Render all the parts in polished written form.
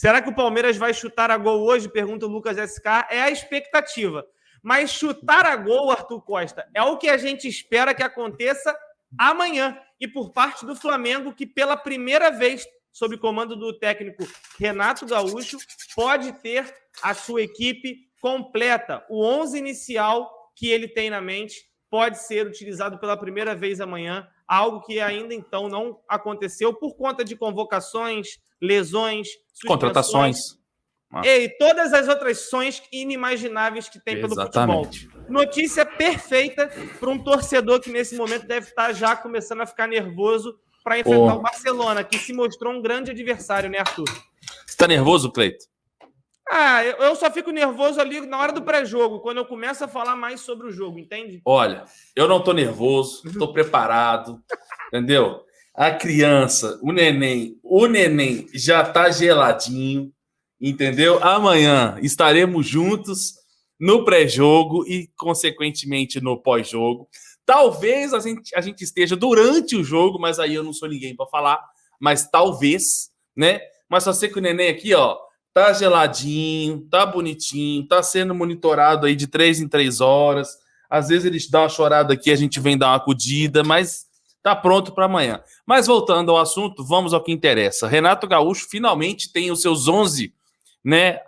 Será que o Palmeiras vai chutar a gol hoje? Pergunta o Lucas SK. É a expectativa. Mas chutar a gol, Arthur Costa, é o que a gente espera que aconteça amanhã. E por parte do Flamengo, que pela primeira vez, sob comando do técnico Renato Gaúcho, pode ter a sua equipe completa. O 11 inicial que ele tem na mente pode ser utilizado pela primeira vez amanhã, algo que ainda então não aconteceu por conta de convocações, lesões, contratações e todas as outras ações inimagináveis que tem pelo futebol. Notícia perfeita para um torcedor que nesse momento deve estar já começando a ficar nervoso para enfrentar o Barcelona, que se mostrou um grande adversário, né, Arthur? Você está nervoso, Cleito? Eu só fico nervoso ali na hora do pré-jogo, quando eu começo a falar mais sobre o jogo, entende? Olha, eu não tô nervoso, tô preparado, entendeu? A criança, o neném já tá geladinho, entendeu? Amanhã estaremos juntos no pré-jogo e, consequentemente, no pós-jogo. Talvez a gente esteja durante o jogo, mas aí eu não sou ninguém para falar, mas talvez, né? Mas só sei que o neném aqui, ó, tá geladinho, tá bonitinho, tá sendo monitorado aí de 3 em 3 horas. Às vezes eles dão uma chorada aqui, a gente vem dar uma acudida, mas tá pronto para amanhã. Mas voltando ao assunto, vamos ao que interessa. Renato Gaúcho finalmente tem os seus 11, né?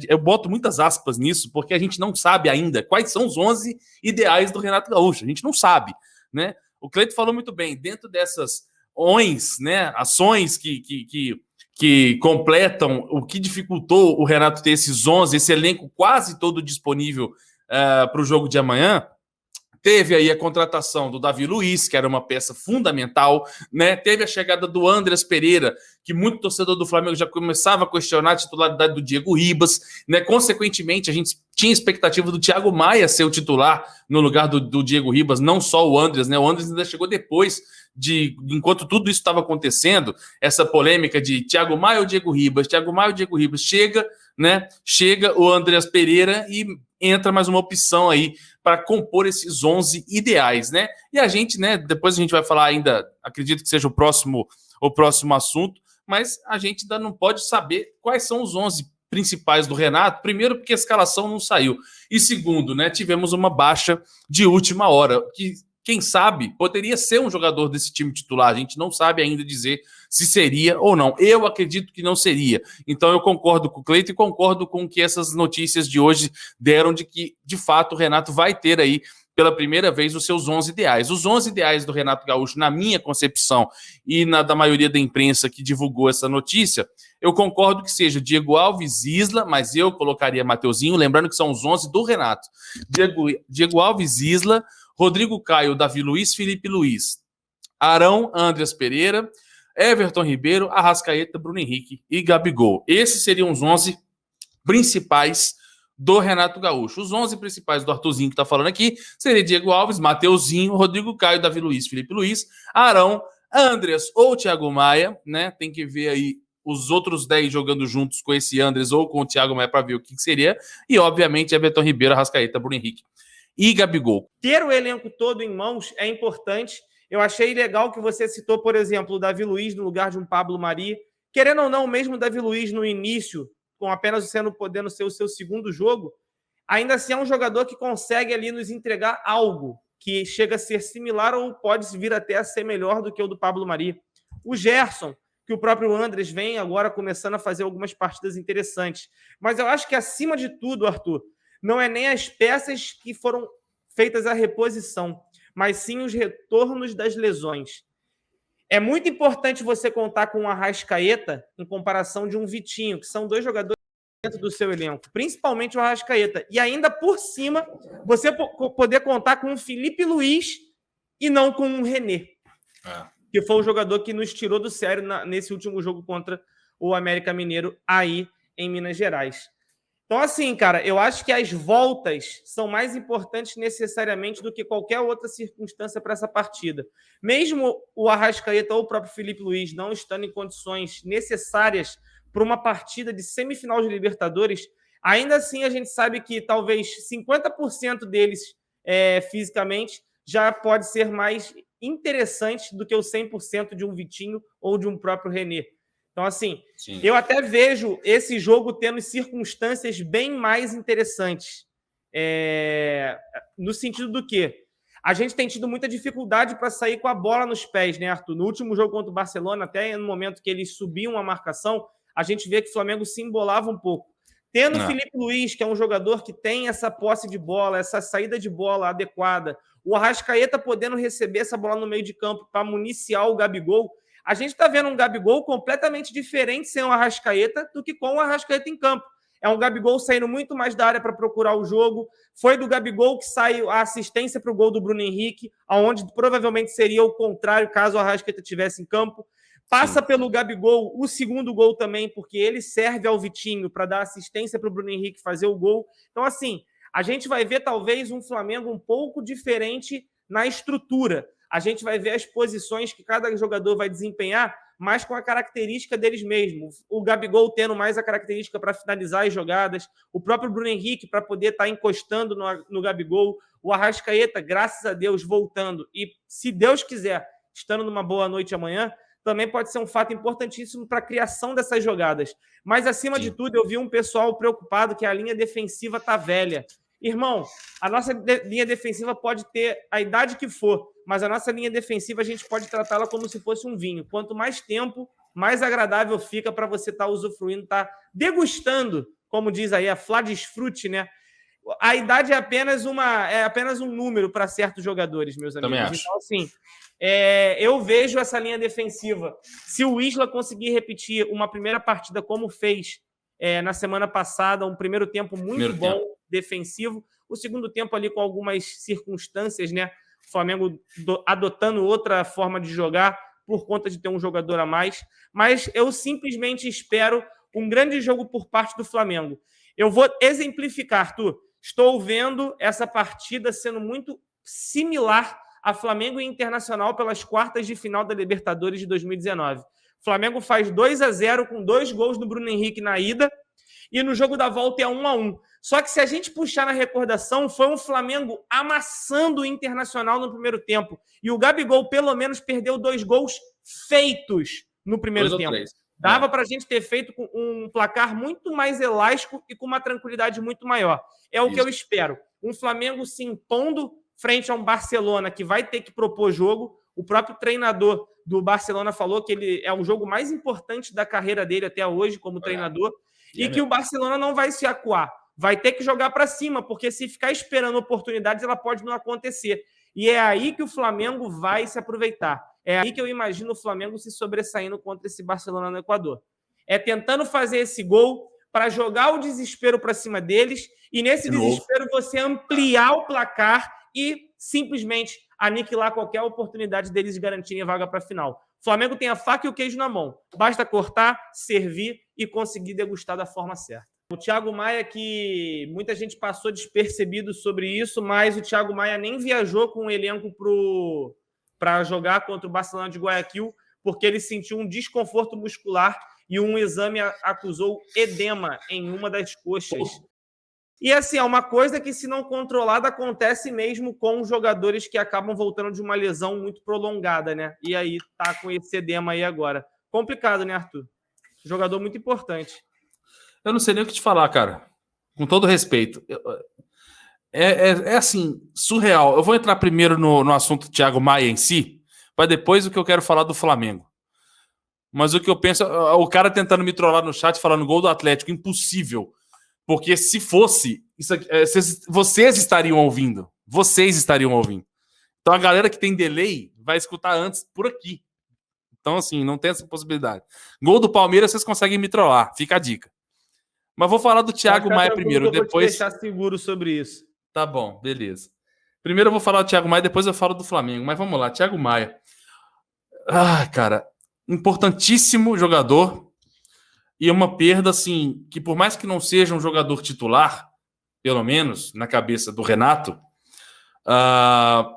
Eu boto muitas aspas nisso, porque a gente não sabe ainda quais são os 11 ideais do Renato Gaúcho. A gente não sabe, né? O Cleito falou muito bem, dentro dessas né, ações que completam o que dificultou o Renato ter esses 11, esse elenco quase todo disponível para o jogo de amanhã. Teve aí a contratação do Davi Luiz, que era uma peça fundamental, né? Teve a chegada do Andreas Pereira, que muito torcedor do Flamengo já começava a questionar a titularidade do Diego Ribas, né? Consequentemente, a gente tinha expectativa do Thiago Maia ser o titular no lugar do Diego Ribas, não só o Andreas, né? O Andreas ainda chegou depois enquanto tudo isso estava acontecendo, essa polêmica de Thiago Maia ou Diego Ribas, Thiago Maia ou Diego Ribas, chega o Andreas Pereira e entra mais uma opção aí para compor esses 11 ideais, né? E a gente, né, depois a gente vai falar ainda, acredito que seja o próximo assunto, mas a gente ainda não pode saber quais são os 11 principais do Renato, primeiro porque a escalação não saiu, e segundo, né, tivemos uma baixa de última hora, que quem sabe poderia ser um jogador desse time titular, a gente não sabe ainda dizer se seria ou não. Eu acredito que não seria. Então eu concordo com o Cleito e concordo com o que essas notícias de hoje deram de que, de fato, o Renato vai ter aí, pela primeira vez, os seus 11 ideais. Os 11 ideais do Renato Gaúcho, na minha concepção e na da maioria da imprensa que divulgou essa notícia, eu concordo que seja Diego Alves, Isla, mas eu colocaria Mateuzinho, lembrando que são os 11 do Renato. Diego Alves, Isla, Rodrigo Caio, Davi Luiz, Felipe Luiz, Arão, Andreas Pereira, Everton Ribeiro, Arrascaeta, Bruno Henrique e Gabigol. Esses seriam os 11 principais do Renato Gaúcho. Os 11 principais do Arthurzinho que está falando aqui seria Diego Alves, Mateuzinho, Rodrigo Caio, Davi Luiz, Felipe Luiz, Arão, Andreas ou Thiago Maia, né? Tem que ver aí os outros 10 jogando juntos com esse Andreas ou com o Thiago Maia para ver o que seria. E, obviamente, Everton Ribeiro, Arrascaeta, Bruno Henrique e Gabigol. Ter o elenco todo em mãos é importante. Eu achei legal que você citou, por exemplo, o Davi Luiz no lugar de um Pablo Mari. Querendo ou não, mesmo o Davi Luiz no início, com apenas podendo ser o seu segundo jogo, ainda assim é um jogador que consegue ali nos entregar algo que chega a ser similar ou pode vir até a ser melhor do que o do Pablo Mari. O Gerson, que o próprio Andrés vem agora começando a fazer algumas partidas interessantes. Mas eu acho que, acima de tudo, Arthur, não é nem as peças que foram feitas a reposição, mas sim os retornos das lesões. É muito importante você contar com um Arrascaeta em comparação de um Vitinho, que são dois jogadores dentro do seu elenco, principalmente o Arrascaeta. E ainda por cima, você poder contar com um Felipe Luiz e não com um René, que foi o jogador que nos tirou do sério nesse último jogo contra o América Mineiro aí em Minas Gerais. Então, assim, cara, eu acho que as voltas são mais importantes necessariamente do que qualquer outra circunstância para essa partida. Mesmo o Arrascaeta ou o próprio Felipe Luiz não estando em condições necessárias para uma partida de semifinal de Libertadores, ainda assim a gente sabe que talvez 50% deles fisicamente já pode ser mais interessante do que o 100% de um Vitinho ou de um próprio René. Então, assim, Sim. eu até vejo esse jogo tendo circunstâncias bem mais interessantes. No sentido do quê? A gente tem tido muita dificuldade para sair com a bola nos pés, né, Arthur? No último jogo contra o Barcelona, até no momento que eles subiam a marcação, a gente vê que o Flamengo se embolava um pouco. Tendo o Felipe Luiz, que é um jogador que tem essa posse de bola, essa saída de bola adequada, o Arrascaeta podendo receber essa bola no meio de campo para municiar o Gabigol, a gente está vendo um Gabigol completamente diferente sem o Arrascaeta do que com o Arrascaeta em campo. É um Gabigol saindo muito mais da área para procurar o jogo. Foi do Gabigol que saiu a assistência para o gol do Bruno Henrique, aonde provavelmente seria o contrário caso o Arrascaeta estivesse em campo. Passa pelo Gabigol o segundo gol também, porque ele serve ao Vitinho para dar assistência para o Bruno Henrique fazer o gol. Então, assim, a gente vai ver talvez um Flamengo um pouco diferente na estrutura. A gente vai ver as posições que cada jogador vai desempenhar, mas com a característica deles mesmos. O Gabigol tendo mais a característica para finalizar as jogadas, o próprio Bruno Henrique para poder estar encostando no Gabigol, o Arrascaeta, graças a Deus, voltando. E, se Deus quiser, estando numa boa noite amanhã, também pode ser um fato importantíssimo para a criação dessas jogadas. Mas, acima de tudo, eu vi um pessoal preocupado que a linha defensiva está velha. Irmão, a nossa linha defensiva pode ter a idade que for, mas a nossa linha defensiva a gente pode tratá-la como se fosse um vinho. Quanto mais tempo, mais agradável fica para você estar usufruindo, estar degustando, como diz aí, a Fladisfrute, né? A idade é apenas um número para certos jogadores, meus amigos. Também acho. Então, assim, eu vejo essa linha defensiva. Se o Isla conseguir repetir uma primeira partida como fez na semana passada, um primeiro tempo muito bom, defensivo, o segundo tempo ali com algumas circunstâncias, né? O Flamengo adotando outra forma de jogar por conta de ter um jogador a mais. Mas eu simplesmente espero um grande jogo por parte do Flamengo. Eu vou exemplificar, Arthur. Estou vendo essa partida sendo muito similar a Flamengo e Internacional pelas quartas de final da Libertadores de 2019. O Flamengo faz 2-0 com 2 gols do Bruno Henrique na ida e no jogo da volta é 1-1. Só que se a gente puxar na recordação, foi um Flamengo amassando o Internacional no primeiro tempo. E o Gabigol, pelo menos, perdeu 2 gols feitos no primeiro tempo. 3. Dava para a gente ter feito um placar muito mais elástico e com uma tranquilidade muito maior. É o que eu espero. Um Flamengo se impondo frente a um Barcelona que vai ter que propor jogo. O próprio treinador do Barcelona falou que ele é o jogo mais importante da carreira dele até hoje como treinador e que o Barcelona não vai se acuar. Vai ter que jogar para cima, porque se ficar esperando oportunidades, ela pode não acontecer. E é aí que o Flamengo vai se aproveitar. É aí que eu imagino o Flamengo se sobressaindo contra esse Barcelona no Equador. É tentando fazer esse gol para jogar o desespero para cima deles e, nesse desespero, você ampliar o placar e simplesmente aniquilar qualquer oportunidade deles de garantirem a vaga para a final. O Flamengo tem a faca e o queijo na mão. Basta cortar, servir e conseguir degustar da forma certa. O Thiago Maia, que muita gente passou despercebido sobre isso, mas o Thiago Maia nem viajou com o elenco para jogar contra o Barcelona de Guayaquil, porque ele sentiu um desconforto muscular e um exame acusou edema em uma das coxas. E assim, é uma coisa que, se não controlada, acontece mesmo com jogadores que acabam voltando de uma lesão muito prolongada, né? E aí tá com esse edema aí agora. Complicado, né, Arthur? Jogador muito importante. Eu não sei nem o que te falar, cara. Com todo respeito. É assim, surreal. Eu vou entrar primeiro no assunto do Thiago Maia em si, para depois o que eu quero falar do Flamengo. Mas o que eu penso, o cara tentando me trollar no chat falando gol do Atlético, impossível. Porque se fosse, vocês estariam ouvindo. Vocês estariam ouvindo. Então a galera que tem delay vai escutar antes por aqui. Então, assim, não tem essa possibilidade. Gol do Palmeiras, vocês conseguem me trollar. Fica a dica. Mas vou falar do Thiago Maia primeiro. Depois... vou te deixar seguro sobre isso. Tá bom, beleza. Primeiro eu vou falar do Thiago Maia, depois eu falo do Flamengo. Mas vamos lá, Thiago Maia. Cara, importantíssimo jogador. E uma perda, assim, que por mais que não seja um jogador titular, pelo menos na cabeça do Renato,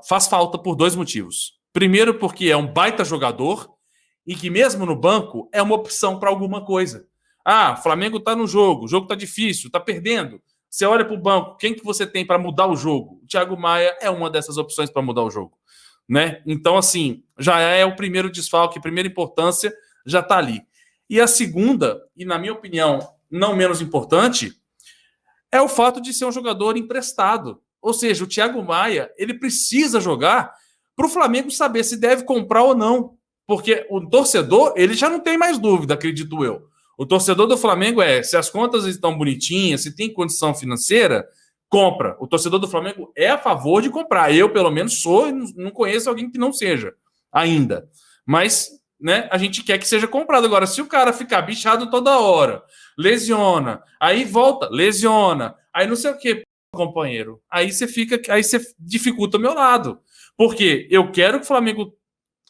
faz falta por 2 motivos. Primeiro, porque é um baita jogador e que mesmo no banco é uma opção para alguma coisa. O Flamengo tá no jogo, o jogo tá difícil, tá perdendo. Você olha para o banco, quem que você tem para mudar o jogo? O Thiago Maia é uma dessas opções para mudar o jogo, né? Então, assim, já é o primeiro desfalque, a primeira importância já tá ali. E a segunda, e na minha opinião, não menos importante, é o fato de ser um jogador emprestado. Ou seja, o Thiago Maia, ele precisa jogar para o Flamengo saber se deve comprar ou não. Porque o torcedor, ele já não tem mais dúvida, acredito eu. O torcedor do Flamengo se as contas estão bonitinhas, se tem condição financeira, compra. O torcedor do Flamengo é a favor de comprar. Eu, pelo menos, sou, não conheço alguém que não seja ainda. Mas, né, a gente quer que seja comprado. Agora, se o cara ficar bichado toda hora, lesiona, aí volta, lesiona, aí não sei o que, companheiro. Aí você dificulta o meu lado. Porque eu quero que o Flamengo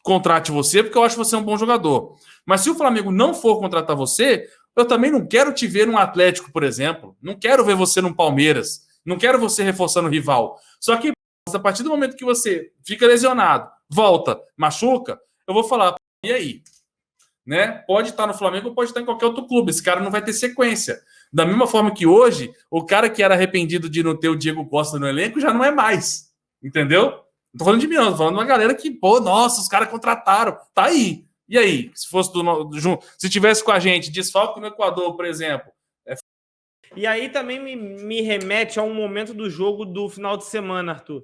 contrate você, porque eu acho você um bom jogador. Mas se o Flamengo não for contratar você, eu também não quero te ver num Atlético, por exemplo. Não quero ver você num Palmeiras. Não quero você reforçando o rival. Só que a partir do momento que você fica lesionado, volta, machuca, eu vou falar, e aí? Né? Pode estar no Flamengo, pode estar em qualquer outro clube. Esse cara não vai ter sequência. Da mesma forma que hoje, o cara que era arrependido de não ter o Diego Costa no elenco já não é mais. Entendeu? Não tô falando de mim, não. Tô falando de uma galera que, pô, nossa, os caras contrataram. Tá aí. E aí? Se fosse se tivesse com a gente, desfalque no Equador, por exemplo. E aí também me remete a um momento do jogo do final de semana, Arthur.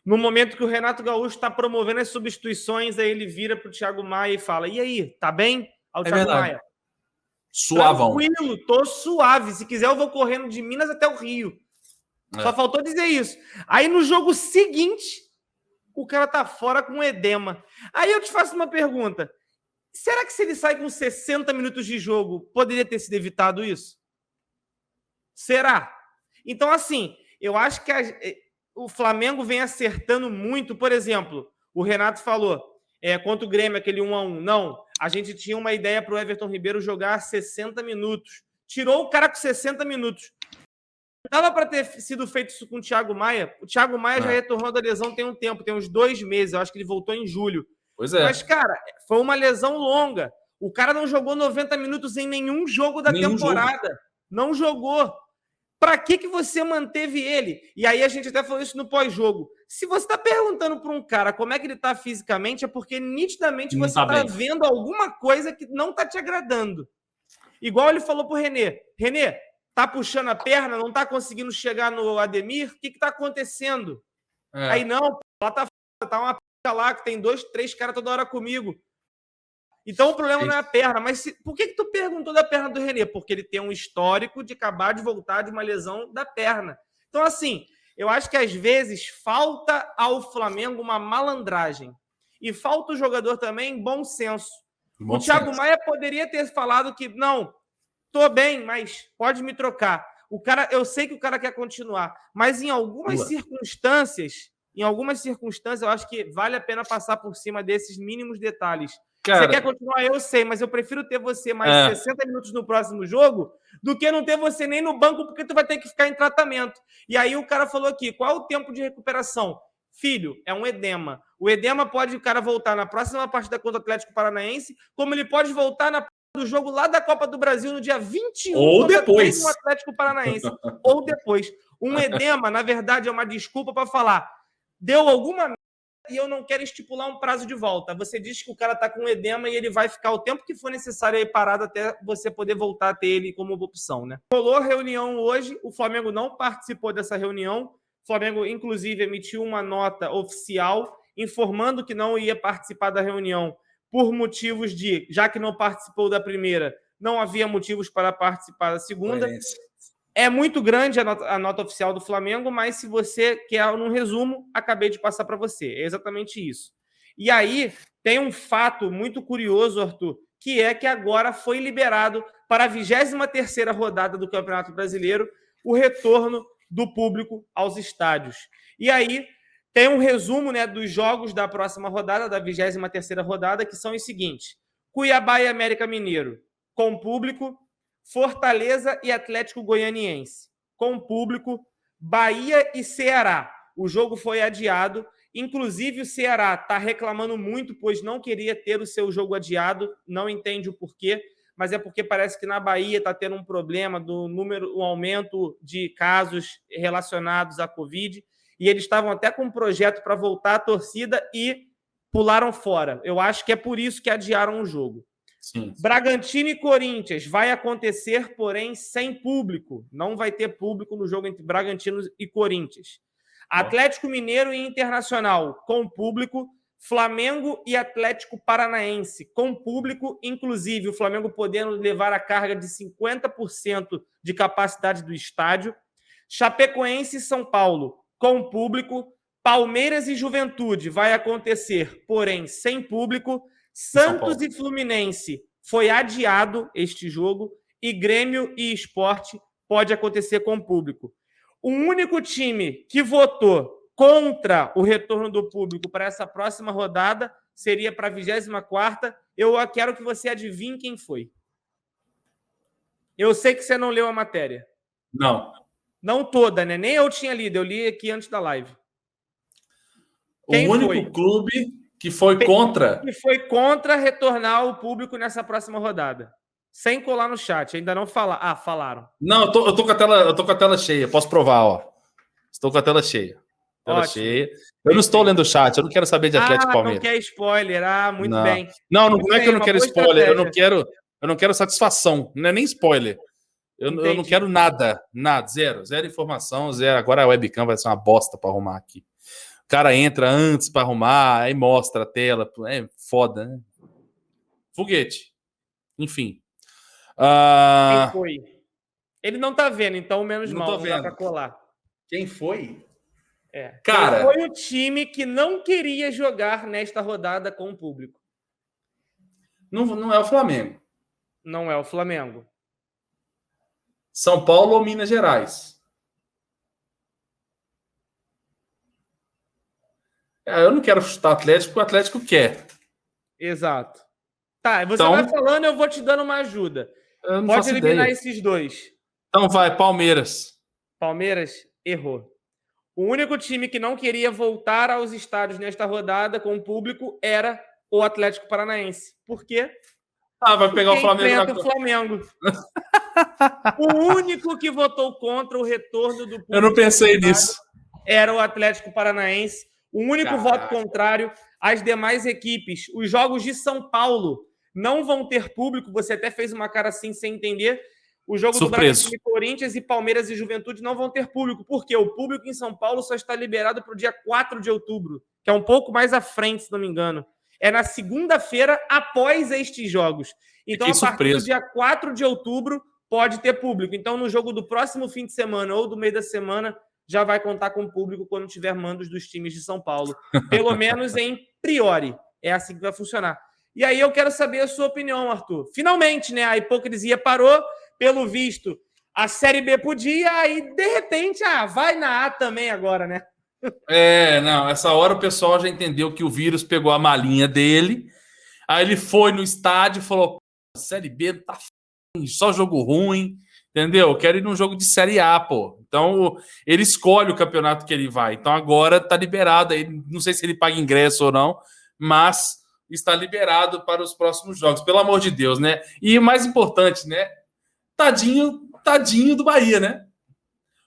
No momento que o Renato Gaúcho está promovendo as substituições, aí ele vira para o Thiago Maia e fala: e aí, tá bem? Ao Thiago Maia. Suavão. Tranquilo, tô suave. Se quiser, eu vou correndo de Minas até o Rio. Só faltou dizer isso. Aí no jogo seguinte, o cara tá fora com edema. Aí eu te faço uma pergunta. Será que se ele sai com 60 minutos de jogo, poderia ter sido evitado isso? Será? Então, assim, eu acho que o Flamengo vem acertando muito. Por exemplo, o Renato falou, contra o Grêmio, aquele 1-1. Não, a gente tinha uma ideia para o Everton Ribeiro jogar 60 minutos. Tirou o cara com 60 minutos. Dava para ter sido feito isso com o Thiago Maia. O Thiago Maia já retornou da lesão tem um tempo, tem uns 2 meses. Eu acho que ele voltou em julho. Pois é. Mas, cara, foi uma lesão longa. O cara não jogou 90 minutos em nenhum jogo da temporada. Não jogou. Para que você manteve ele? E aí a gente até falou isso no pós-jogo. Se você está perguntando para um cara como é que ele está fisicamente, é porque nitidamente você está vendo alguma coisa que não está te agradando. Igual ele falou para o René. René, tá puxando a perna, não tá conseguindo chegar no Ademir? O que está acontecendo? Aí não, lá tá uma p*** lá que tem 2, 3 caras toda hora comigo. Então o problema não é a perna, mas por que tu perguntou da perna do René? Porque ele tem um histórico de acabar de voltar de uma lesão da perna. Então, assim, eu acho que às vezes falta ao Flamengo uma malandragem. E falta o jogador também bom senso. O Thiago Maia poderia ter falado que, não, tô bem, mas pode me trocar. O cara, eu sei que o cara quer continuar, mas em algumas circunstâncias, eu acho que vale a pena passar por cima desses mínimos detalhes. Cara, você quer continuar? Eu sei, mas eu prefiro ter você mais 60 minutos no próximo jogo do que não ter você nem no banco, porque tu vai ter que ficar em tratamento. E aí o cara falou aqui, qual é o tempo de recuperação? Filho, é um edema. O edema pode o cara voltar na próxima partida contra o Atlético Paranaense, como ele pode voltar na do jogo lá da Copa do Brasil no dia 21 ou depois o Atlético Paranaense. Ou depois. Um edema, na verdade, é uma desculpa para falar, deu alguma e eu não quero estipular um prazo de volta. Você diz que o cara está com edema e ele vai ficar o tempo que for necessário aí parado até você poder voltar a ter ele como opção, né? Rolou reunião hoje, o Flamengo não participou dessa reunião. O Flamengo, inclusive, emitiu uma nota oficial informando que não ia participar da reunião por motivos de, já que não participou da primeira, não havia motivos para participar da segunda. É muito grande a nota oficial do Flamengo, mas se você quer um resumo, acabei de passar para você. É exatamente isso. E aí, tem um fato muito curioso, Arthur, que é que agora foi liberado para a 23ª rodada do Campeonato Brasileiro o retorno do público aos estádios. E aí, tem um resumo, né, dos jogos da próxima rodada, da 23ª rodada, que são os seguintes. Cuiabá e América Mineiro, com público. Fortaleza e Atlético Goianiense, com público. Bahia e Ceará. O jogo foi adiado. Inclusive, o Ceará está reclamando muito, pois não queria ter o seu jogo adiado. Não entende o porquê, mas é porque parece que na Bahia está tendo um problema do número, um aumento de casos relacionados à Covid. E eles estavam até com um projeto para voltar à torcida e pularam fora. Eu acho que é por isso que adiaram o jogo. Sim. Bragantino e Corinthians vai acontecer, porém, sem público. Não vai ter público no jogo entre Bragantino e Corinthians. Atlético Mineiro e Internacional com público. Flamengo e Atlético Paranaense com público, inclusive o Flamengo podendo levar a carga de 50% de capacidade do estádio. Chapecoense e São Paulo com público. Palmeiras e Juventude vai acontecer, porém sem público. Santos e Fluminense foi adiado este jogo. E Grêmio e Sport pode acontecer com público. O único time que votou contra o retorno do público para essa próxima rodada seria para a 24ª. Eu quero que você adivinhe quem foi. Eu sei que você não leu a matéria. Não. Não toda, né? Nem eu tinha lido. Eu li aqui antes da live. Quem o único foi? Clube que foi contra. Que foi contra retornar o público nessa próxima rodada. Sem colar no chat. Ainda não falaram. Ah, falaram. Não, eu tô com a tela cheia. Posso provar, ó. Estou com a tela cheia. Tela cheia. Eu não estou lendo o chat. Eu não quero saber de Atlético Palmeiras. Não quer spoiler. Ah, muito bem. Não é que eu não quero spoiler. Eu não quero satisfação. Não é nem spoiler. Eu não quero nada. Nada. Zero informação. Zero. Agora a webcam vai ser uma bosta para arrumar aqui. O cara entra antes para arrumar, aí mostra a tela. É foda, né? Foguete. Enfim. Quem foi? Ele não tá vendo, então menos não mal. Não dá para colar. Quem foi? Cara, quem foi o time que não queria jogar nesta rodada com o público? Não é o Flamengo. Não é o Flamengo. São Paulo ou Minas Gerais? Eu não quero chutar Atlético, porque o Atlético quer. Exato. Tá, você vai falando, eu vou te dando uma ajuda. Pode eliminar esses dois. Então vai, Palmeiras. Palmeiras errou. O único time que não queria voltar aos estádios nesta rodada com o público era o Atlético Paranaense. Por quê? Vai pegar o Flamengo. O Flamengo. O único que votou contra o retorno do público. Eu não pensei nisso. Era o Atlético Paranaense. O único voto contrário às demais equipes. Os jogos de São Paulo não vão ter público. Você até fez uma cara assim sem entender. O jogo do Bragantino e Corinthians e Palmeiras e Juventude não vão ter público. Por quê? O público em São Paulo só está liberado para o dia 4 de outubro, que é um pouco mais à frente, se não me engano. É na segunda-feira após estes jogos. Então, a partir do dia 4 de outubro, pode ter público. Então, no jogo do próximo fim de semana ou do meio da semana, já vai contar com público quando tiver mandos dos times de São Paulo. Pelo menos em priori. É assim que vai funcionar. E aí eu quero saber a sua opinião, Arthur. Finalmente, né? A hipocrisia parou. Pelo visto, a Série B podia, aí, de repente, vai na A também agora, né? Não, essa hora o pessoal já entendeu que o vírus pegou a malinha dele, aí ele foi no estádio e falou, Série B tá só jogo ruim, entendeu? Eu quero ir num jogo de Série A, pô. Então, ele escolhe o campeonato que ele vai. Então, agora tá liberado, aí, não sei se ele paga ingresso ou não, mas está liberado para os próximos jogos, pelo amor de Deus, né? E o mais importante, né? Tadinho do Bahia, né?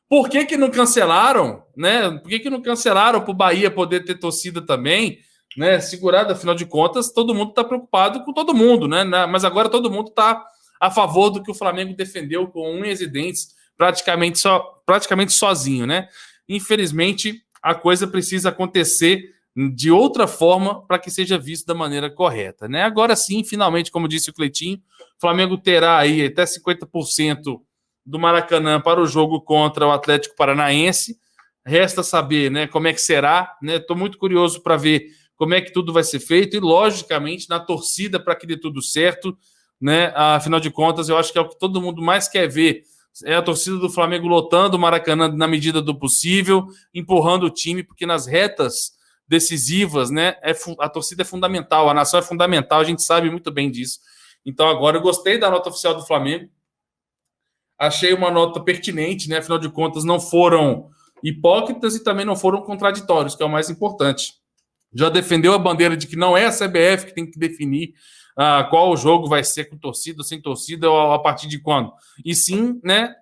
Por que não cancelaram, né? Por que não cancelaram para o Bahia poder ter torcida também, né? Segurado, afinal de contas, todo mundo está preocupado com todo mundo, né? Mas agora todo mundo está a favor do que o Flamengo defendeu com unhas e dentes, praticamente sozinho, né? Infelizmente, a coisa precisa acontecer de outra forma para que seja visto da maneira correta, né? Agora sim, finalmente, como disse o Cleitinho, o Flamengo terá aí até 50% do Maracanã para o jogo contra o Atlético Paranaense. Resta saber, né, como é que será, né? Estou muito curioso para ver como é que tudo vai ser feito e, logicamente, na torcida para que dê tudo certo, né? Afinal de contas, eu acho que é o que todo mundo mais quer ver. É a torcida do Flamengo lotando o Maracanã na medida do possível, empurrando o time, porque nas retas decisivas, né, a torcida é fundamental, a nação é fundamental, a gente sabe muito bem disso. Então, agora, eu gostei da nota oficial do Flamengo, achei uma nota pertinente, né? Afinal de contas, não foram hipócritas e também não foram contraditórios, que é o mais importante. Já defendeu a bandeira de que não é a CBF que tem que definir qual o jogo vai ser com torcida ou sem torcida, ou a partir de quando. E sim, né,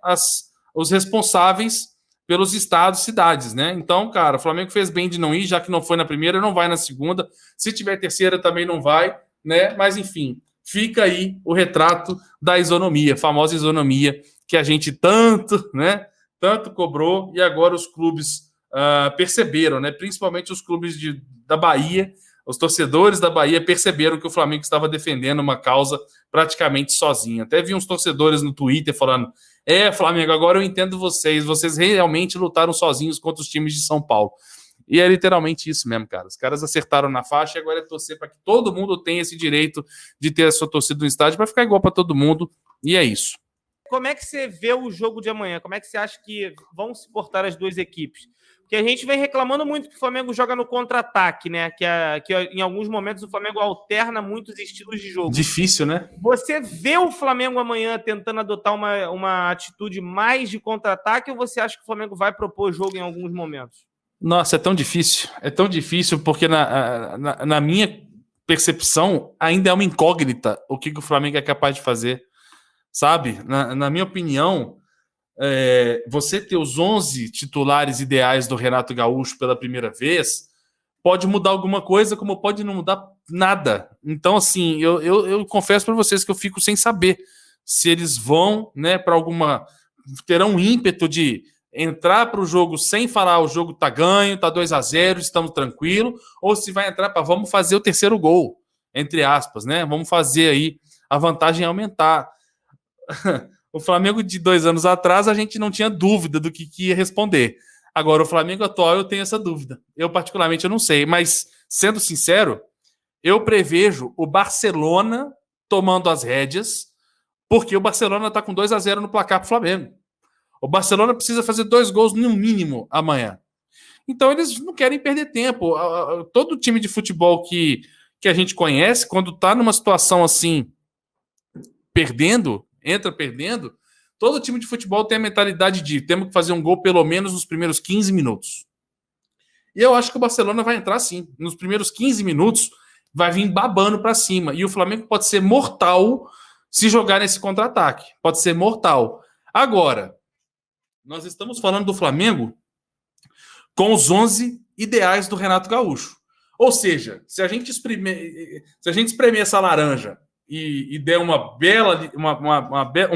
os responsáveis pelos estados e cidades, né? Então, cara, o Flamengo fez bem de não ir, já que não foi na primeira, não vai na segunda. Se tiver terceira, também não vai, né? Mas, enfim, fica aí o retrato da isonomia, a famosa isonomia que a gente tanto cobrou, e agora os clubes perceberam, né? Principalmente os clubes da Bahia, os torcedores da Bahia perceberam que o Flamengo estava defendendo uma causa praticamente sozinho. Até vi uns torcedores no Twitter falando: Flamengo, agora eu entendo vocês realmente lutaram sozinhos contra os times de São Paulo. E é literalmente isso mesmo, cara. Os caras acertaram na faixa e agora é torcer para que todo mundo tenha esse direito de ter a sua torcida no estádio para ficar igual para todo mundo, e é isso. Como é que você vê o jogo de amanhã? Como é que você acha que vão se portar as duas equipes? Porque a gente vem reclamando muito que o Flamengo joga no contra-ataque, né? Que em alguns momentos o Flamengo alterna muitos estilos de jogo. Difícil, né? Você vê o Flamengo amanhã tentando adotar uma atitude mais de contra-ataque, ou você acha que o Flamengo vai propor jogo em alguns momentos? Nossa, é tão difícil porque na minha percepção ainda é uma incógnita o que o Flamengo é capaz de fazer, sabe? Na minha opinião, você ter os 11 titulares ideais do Renato Gaúcho pela primeira vez pode mudar alguma coisa, como pode não mudar nada. Então, assim, eu confesso para vocês que eu fico sem saber se eles vão, né, para terão um ímpeto de entrar para o jogo sem falar o jogo tá ganho, tá 2-0, estamos tranquilos, ou se vai entrar para vamos fazer o terceiro gol, entre aspas, né? Vamos fazer aí a vantagem aumentar. O Flamengo de 2 anos atrás, a gente não tinha dúvida do que ia responder. Agora, o Flamengo atual, eu tenho essa dúvida. Eu, particularmente, eu não sei. Mas, sendo sincero, eu prevejo o Barcelona tomando as rédeas, porque o Barcelona está com 2-0 no placar para o Flamengo. O Barcelona precisa fazer 2 gols no mínimo amanhã. Então, eles não querem perder tempo. Todo time de futebol que a gente conhece, quando está numa situação assim, entra perdendo, todo time de futebol tem a mentalidade de temos que fazer um gol pelo menos nos primeiros 15 minutos. E eu acho que o Barcelona vai entrar sim. Nos primeiros 15 minutos, vai vir babando para cima. E o Flamengo pode ser mortal se jogar nesse contra-ataque. Pode ser mortal. Agora, nós estamos falando do Flamengo com os 11 ideais do Renato Gaúcho. Ou seja, se a gente espremer essa laranja e der um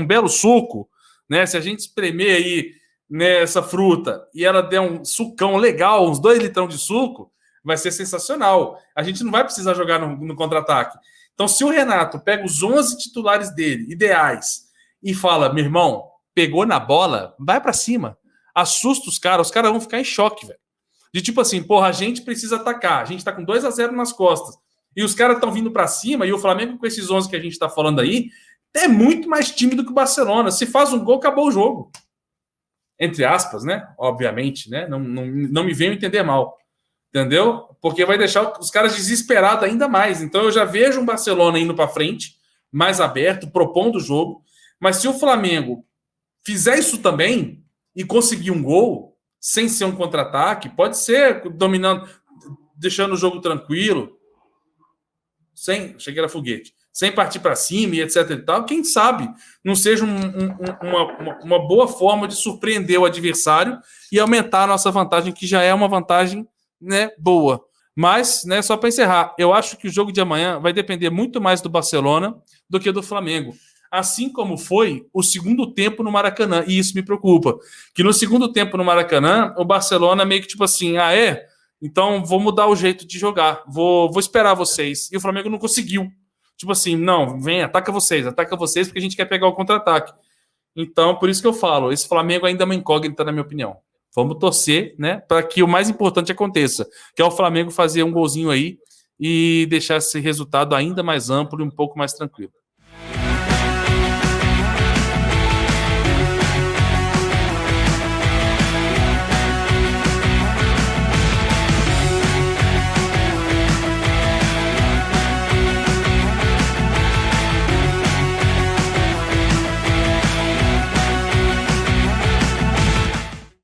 belo suco, né? Se a gente espremer aí nessa fruta e ela der um sucão legal, uns 2 litrão de suco, vai ser sensacional. A gente não vai precisar jogar no contra-ataque. Então, se o Renato pega os 11 titulares dele, ideais, e fala, meu irmão, pegou na bola, vai para cima. Assusta os caras vão ficar em choque, velho. De tipo assim, porra, a gente precisa atacar, a gente tá com 2-0 nas costas, e os caras estão vindo para cima, e o Flamengo com esses 11 que a gente tá falando aí, é muito mais tímido que o Barcelona. Se faz um gol, acabou o jogo. Entre aspas, né? Obviamente, né? Não me venham entender mal. Entendeu? Porque vai deixar os caras desesperados ainda mais. Então eu já vejo um Barcelona indo para frente, mais aberto, propondo o jogo. Mas se o Flamengo fizer isso também e conseguir um gol, sem ser um contra-ataque, pode ser dominando, deixando o jogo tranquilo, achei que era foguete, sem partir para cima e etc e tal, quem sabe não seja uma boa forma de surpreender o adversário e aumentar a nossa vantagem, que já é uma vantagem, né, boa. Mas, né, só para encerrar, eu acho que o jogo de amanhã vai depender muito mais do Barcelona do que do Flamengo. Assim como foi o segundo tempo no Maracanã, e isso me preocupa, que no segundo tempo no Maracanã, o Barcelona meio que tipo assim, então vou mudar o jeito de jogar, vou esperar vocês, e o Flamengo não conseguiu, tipo assim, não, vem, ataca vocês, porque a gente quer pegar o contra-ataque. Então, por isso que eu falo, esse Flamengo ainda é uma incógnita, na minha opinião. Vamos torcer, né, para que o mais importante aconteça, que é o Flamengo fazer um golzinho aí e deixar esse resultado ainda mais amplo e um pouco mais tranquilo.